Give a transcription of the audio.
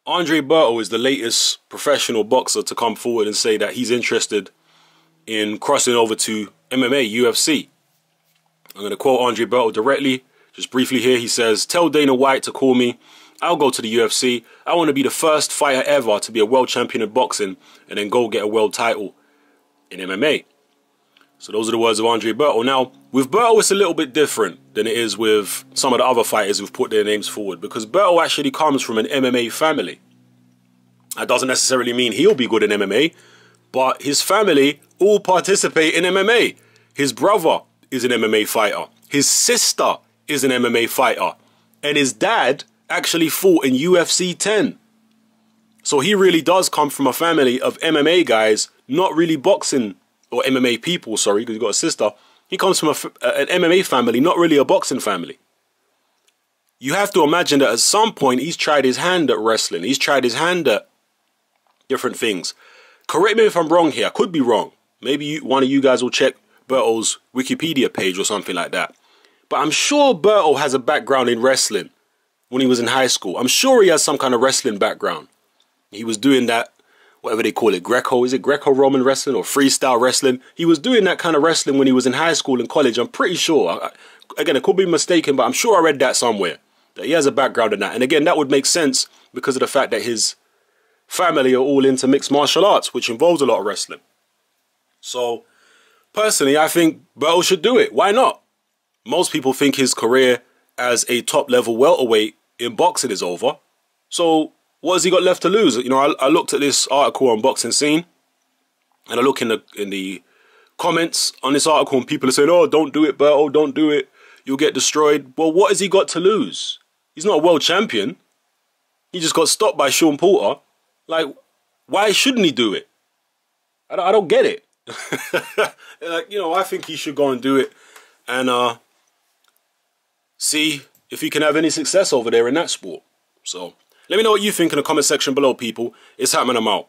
Andre Berto is the latest professional boxer to come forward and say that he's interested in crossing over to MMA, UFC. I'm going to quote Andre Berto directly, just briefly here. He says, "Tell Dana White to call me. I'll go to the UFC. I want to be the first fighter ever to be a world champion in boxing and then go get a world title in MMA." So those are the words of Andre Berto. Now, with Berto, it's a little bit different than it is with some of the other fighters who've put their names forward, because Berto actually comes from an MMA family. That doesn't necessarily mean he'll be good in MMA, but his family all participate in MMA. His brother is an MMA fighter. His sister is an MMA fighter. And his dad actually fought in UFC 10. So he really does come from a family of MMA guys, not really boxing, or MMA people, sorry, because he's got a sister. He comes from an MMA family, not really a boxing family. You have to imagine that at some point he's tried his hand at wrestling. He's tried his hand at different things. Correct me if I'm wrong here. I could be wrong. Maybe one of you guys will check Berto's Wikipedia page or something like that. But I'm sure Berto has a background in wrestling when he was in high school. I'm sure he has some kind of wrestling background. He was doing that, whatever they call it, is it Greco-Roman wrestling or freestyle wrestling? He was doing that kind of wrestling when he was in high school and college. I'm pretty sure. Again, I could be mistaken, but I'm sure I read that somewhere, that he has a background in that. And again, that would make sense because of the fact that his family are all into mixed martial arts, which involves a lot of wrestling. So, personally, I think Berto should do it. Why not? Most people think his career as a top-level welterweight in boxing is over. So, what has he got left to lose? You know, I looked at this article on Boxing Scene, and I look in the comments on this article, and people are saying, "Oh, don't do it, Berto, don't do it. You'll get destroyed." Well, what has he got to lose? He's not a world champion. He just got stopped by Sean Porter. Like, why shouldn't he do it? I don't get it. Like, you know, I think he should go and do it and see if he can have any success over there in that sport. So, let me know what you think in the comment section below, people. It's happening. I'm out.